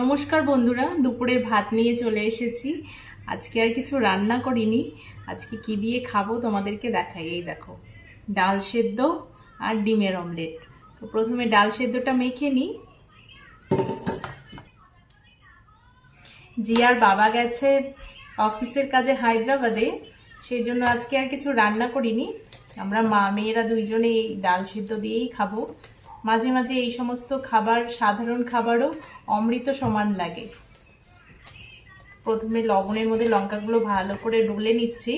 নমস্কার বন্ধুরা, দুপুরের ভাত নিয়ে চলে এসেছি। আজকে আর কিছু রান্না করিনি। আজকে কি দিয়ে খাবো তোমাদেরকে দেখাই। এই দেখো, ডাল সেদ্ধ আর ডিমের অমলেট। তো প্রথমে ডাল সেদ্ধটা মেখে নিই। জিয়ার বাবা গেছে অফিসের কাজে হায়দ্রাবাদে, সেই জন্য আজকে আর কিছু রান্না করিনি। আমরা মা মেয়েরা দুইজনে এই ডাল সেদ্ধ দিয়েই খাবো। মাঝে মাঝে এই সমস্ত খাবার, সাধারণ খাবারও অমৃত সমান লাগে। প্রথমে লবণের মধ্যে লঙ্কাগুলো ভালো করে ডলে নিচ্ছি।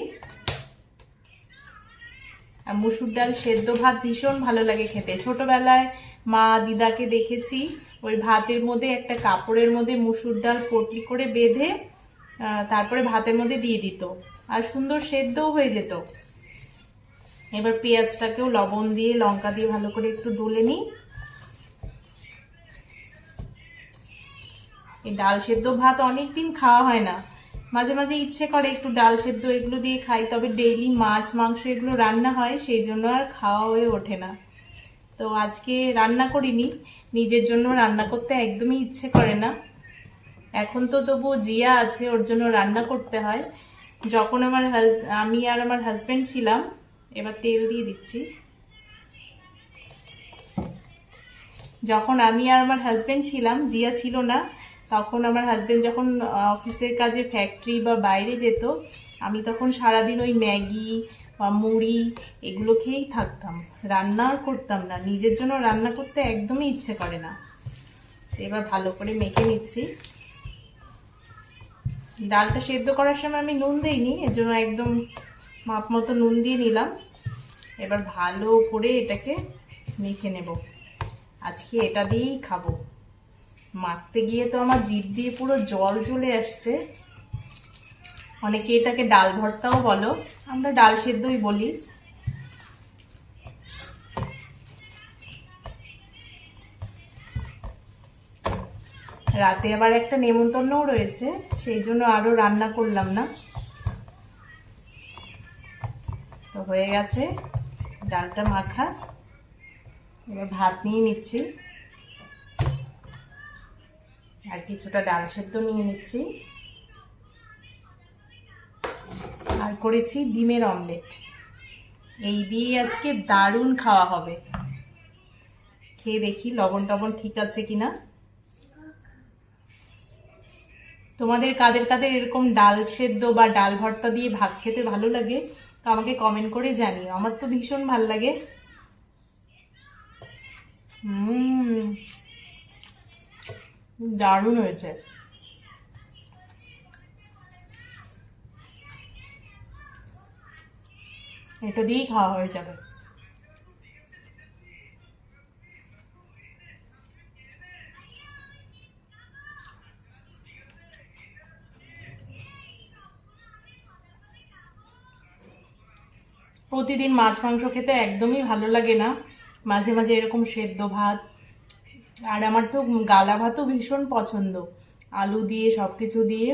আর মুসুর ডাল সেদ্ধ ভাত ভীষণ ভালো লাগে খেতে। ছোটবেলায় মা দিদাকে দেখেছি ওই ভাতের মধ্যে একটা কাপড়ের মধ্যে মুসুর ডাল পটলি করে বেঁধে তারপরে ভাতের মধ্যে দিয়ে দিত, আর সুন্দর সেদ্ধও হয়ে যেত। এবার পেঁয়াজটাকেও লবণ দিয়ে লঙ্কা দিয়ে ভালো করে একটু ডলে নিই। এই ডাল সেদ্ধ ভাত অনেকদিন খাওয়া হয় না, মাঝে মাঝে ইচ্ছে করে একটু ডাল সেদ্ধ এগুলো দিয়ে খাই, তবে ডেইলি মাছ মাংস এগুলো রান্না হয়, সেই জন্য আর খাওয়া হয়ে ওঠে না। তো আজকে রান্না করিনি, নিজের জন্য রান্না করতে একদমই ইচ্ছে করে না। এখন তো তবুও জিয়া আছে, ওর জন্য রান্না করতে হয়। যখন আমি আর আমার হাজবেন্ড ছিলাম, এবার তেল দিয়ে দিচ্ছি। যখন আমি আর আমার হাজবেন্ড ছিলাম, জিয়া ছিল না, তখন আমার হাজবেন্ড যখন অফিসের কাজে ফ্যাক্টরি বা বাইরে যেত, আমি তখন সারাদিন ওই ম্যাগি বা মুড়ি এগুলো খেয়েই থাকতাম, রান্না আর করতাম না। নিজের জন্য রান্না করতে একদমই ইচ্ছে করে না। এবার ভালো করে মেখে নিচ্ছি। ডালটা সেদ্ধ করার সময় আমি নুন দিইনি, এর জন্য একদম মাপ মতো নুন দিয়ে নিলাম। এবার ভালো করে এটাকে মেখে নেব। আজকে এটা দিয়েই খাবো। মাখতে গিয়ে তো আমার জিভ দিয়ে পুরো জল চলে আসছে। অনেকে এটাকে ডাল ভর্তাও বলো, আমরা ডাল সেদ্ধই বলি। রাতে আবার একটা নেমন্তন্নও রয়েছে, সেই জন্য আরো রান্না করলাম না। তো হয়ে গেছে ডালটা মাখা। এবার ভাত নিয়ে নিচ্ছি, আর কিছুটা ডাল সেদ্ধ নিয়ে নিচ্ছি, আর করেছি ডিমের অমলেট। এই দিয়ে আজকে দারুণ খাওয়া হবে। খেয়ে দেখি লবণ টবণ ঠিক আছে কিনা। তোমাদের কাদের কাদের এরকম ডাল সেদ্ধ বা ডাল ভর্তা দিয়ে ভাত খেতে ভালো লাগে, তো আমাকে কমেন্ট করে জানিও। আমার তো ভীষণ ভালো লাগে। দারুণ হয়েছে। এটা দিয়েই খাওয়া হয়ে যাবে। প্রতিদিন মাছ মাংস খেতে একদমই ভালো লাগে না, মাঝে মাঝে এরকম সেদ্ধ ভাত। আর আমার তো গালা ভাতও ভীষণ পছন্দ। আলু দিয়ে সব কিছু দিয়ে,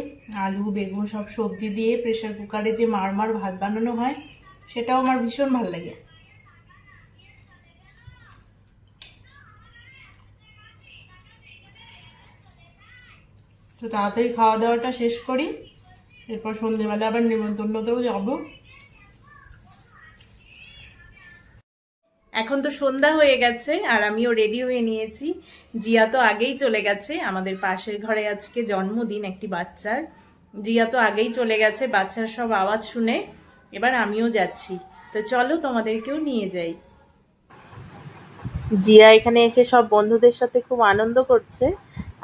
আলু বেগুন সব সবজি দিয়ে প্রেসার কুকারে যে মারমার ভাত বানানো হয়, সেটাও আমার ভীষণ ভালো লাগে। তো তাড়াতাড়ি খাওয়া দাওয়াটা শেষ করি, এরপর সন্ধেবেলা আবার নেমন্তন্নতেও যাবো। এখন তো সন্ধ্যা হয়ে গেছে আর আমিও রেডি হয়ে নিয়েছি। জিয়া তো আগেই চলে গেছে, আমাদের পাশের ঘরে আজকে জন্মদিন একটি বাচ্চার। জিয়া তো আগেই চলে গেছে বাচ্চার সব আওয়াজ শুনে। এবার আমিও যাচ্ছি, তো চলো তোমাদেরকেও নিয়ে যাই। জিয়া এখানে এসে সব বন্ধুদের সাথে খুব আনন্দ করছে।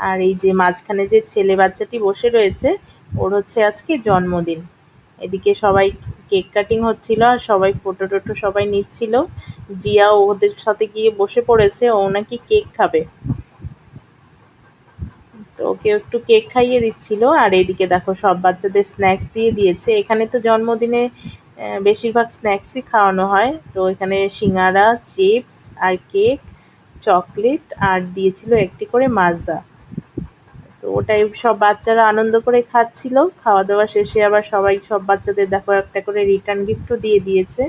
আর এই যে মাঝখানে যে ছেলে বাচ্চাটি বসে রয়েছে, ওর হচ্ছে আজকে জন্মদিন। এদিকে সবাই কেক কাটিং হচ্ছিল, আর সবাই ফটো টোটো সবাই নিচ্ছিল। জিয়া ওদের সাথে গিয়ে বসে পড়েছে, ও নাকি কেক খাবে, তো ওকে একটু কেক খাইয়ে দিচ্ছিল। আর এদিকে দেখো সব বাচ্চাদের স্ন্যাক্স দিয়ে দিয়েছে। এখানে তো জন্মদিনে বেশিরভাগ স্ন্যাক্সই খাওয়ানো হয়। তো এখানে সিঙ্গারা, চিপস আর কেক, চকলেট, আর দিয়েছিল একটি করে মাজা। তো ওটাই সব বাচ্চারা আনন্দ করে খাচ্ছিল। খাওয়া দাওয়া শেষে আবার সবাই সব বাচ্চাদের দেখো একটা করে রিটার্ন গিফটও দিয়ে দিয়েছে।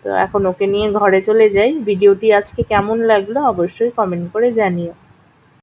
তো এখন ওকে নিয়ে ঘরে চলে যাই। ভিডিওটি আজকে কেমন লাগলো অবশ্যই কমেন্ট করে জানিও।